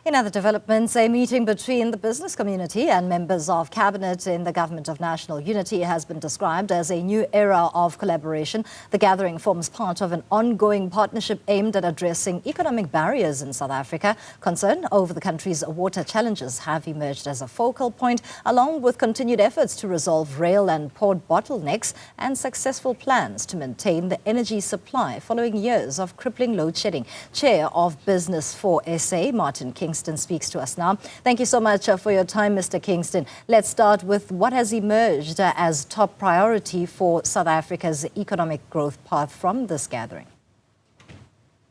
In other developments, a meeting between the business community and members of cabinet in the Government of National Unity has been described as a new era of collaboration. The gathering forms part of an ongoing partnership aimed at addressing economic barriers in South Africa. Concern over the country's water challenges have emerged as a focal point, along with continued efforts to resolve rail and port bottlenecks and successful plans to maintain the energy supply following years of crippling load shedding. Chair of Business for SA, Martin Kingston, speaks to us now. Thank you so much for your time, Mr. Kingston. Let's start with what has emerged as top priority for South Africa's economic growth path from this gathering.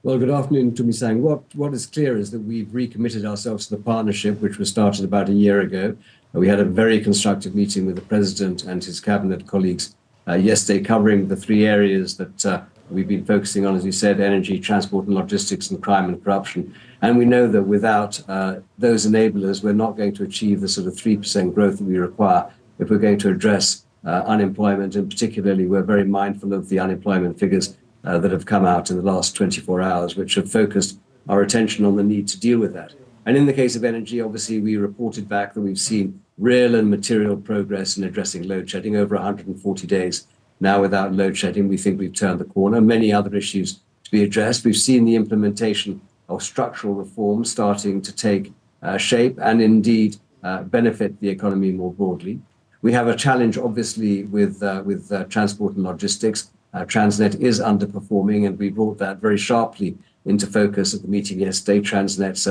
Well, good afternoon, Tumisang. What is clear is that we've recommitted ourselves to the partnership, which was started about a year ago. We had a very constructive meeting with the President and his cabinet colleagues yesterday, covering the three areas that we've been focusing on, as you said: energy, transport and logistics, and crime and corruption. And we know that without those enablers, we're not going to achieve the sort of 3% growth that we require if we're going to address unemployment. And particularly, we're very mindful of the unemployment figures that have come out in the last 24 hours, which have focused our attention on the need to deal with that. And in the case of energy, obviously, we reported back that we've seen real and material progress in addressing load shedding over 140 days. Now, without load shedding, we think we've turned the corner. Many other issues to be addressed. We've seen the implementation of structural reforms starting to take shape and indeed benefit the economy more broadly. We have a challenge, obviously, with transport and logistics. Transnet is underperforming, and we brought that very sharply into focus at the meeting yesterday. Transnet's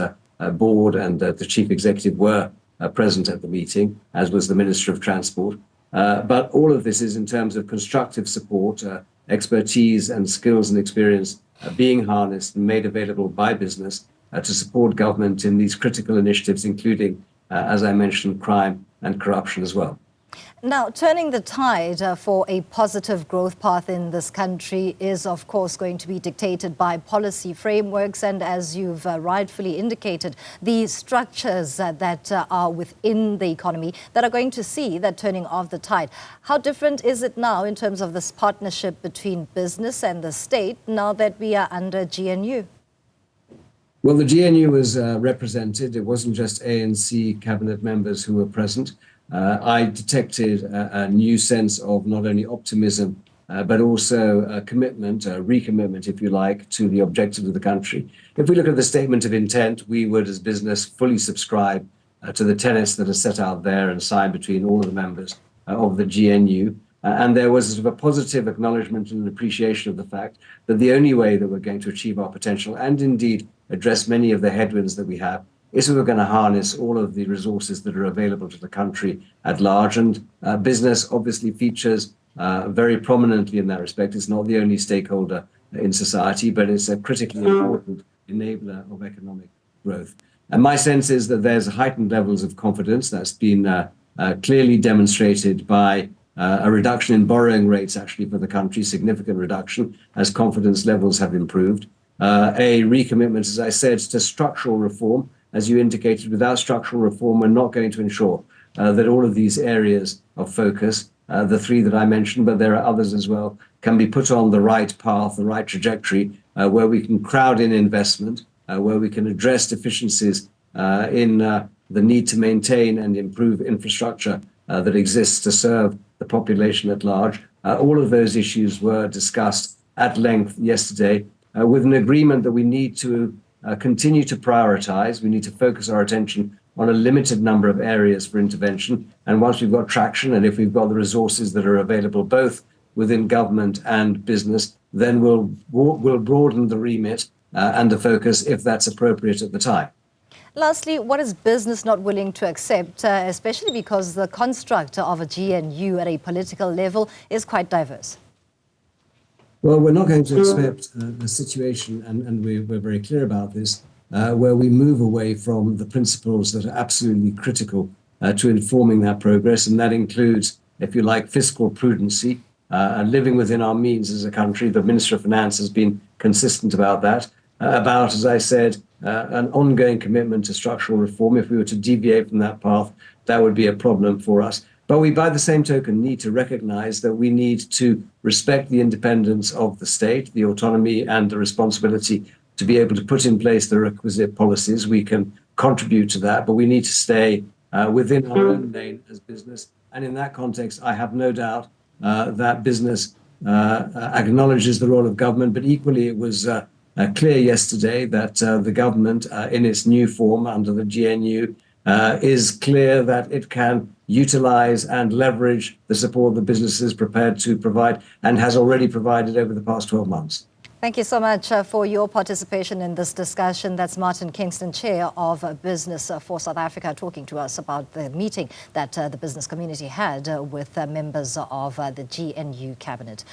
board and the chief executive were present at the meeting, as was the Minister of Transport. But all of this is in terms of constructive support, expertise and skills and experience being harnessed and made available by business to support government in these critical initiatives, including, as I mentioned, crime and corruption as well. Now, turning the tide for a positive growth path in this country is, of course, going to be dictated by policy frameworks and, as you've rightfully indicated, the structures that are within the economy that are going to see that turning of the tide. How different is it now in terms of this partnership between business and the state now that we are under GNU? Well, the GNU was represented. It wasn't just ANC cabinet members who were present. I detected a new sense of not only optimism, but also a commitment, a recommitment, if you like, to the objectives of the country. If we look at the statement of intent, we would, as business, fully subscribe to the tenets that are set out there and signed between all of the members of the GNU. And there was sort of a positive acknowledgement and appreciation of the fact that the only way that we're going to achieve our potential and indeed address many of the headwinds that we have is we're going to harness all of the resources that are available to the country at large. And business obviously features very prominently in that respect. It's not the only stakeholder in society, but it's a critically important enabler of economic growth. And my sense is that there's heightened levels of confidence that's been clearly demonstrated by a reduction in borrowing rates, actually, for the country, significant reduction as confidence levels have improved. A recommitment, as I said, to structural reform. As you indicated, without structural reform, we're not going to ensure that all of these areas of focus, the three that I mentioned, but there are others as well, can be put on the right path, the right trajectory, where we can crowd in investment, where we can address deficiencies in the need to maintain and improve infrastructure that exists to serve the population at large. All of those issues were discussed at length yesterday, with an agreement that we need to continue to prioritize. We need to focus our attention on a limited number of areas for intervention. And once we've got traction, and if we've got the resources that are available both within government and business, then we'll broaden the remit and the focus if that's appropriate at the time. Lastly, what is business not willing to accept, especially because the construct of a GNU at a political level is quite diverse? Well, we're not going to accept a situation, and we're very clear about this, where we move away from the principles that are absolutely critical to informing that progress. And that includes, if you like, fiscal prudency, and living within our means as a country. The Minister of Finance has been consistent about that, as I said, an ongoing commitment to structural reform. If we were to deviate from that path, that would be a problem for us. But we, by the same token, need to recognize that we need to respect the independence of the state, the autonomy and the responsibility to be able to put in place the requisite policies. We can contribute to that, but we need to stay within our own lane as business. And in that context, I have no doubt that business acknowledges the role of government, but equally it was clear yesterday that the government in its new form under the GNU is clear that it can utilize and leverage the support the business is prepared to provide and has already provided over the past 12 months. Thank you so much for your participation in this discussion. That's Martin Kingston, Chair of Business for South Africa, talking to us about the meeting that the business community had with members of the GNU cabinet.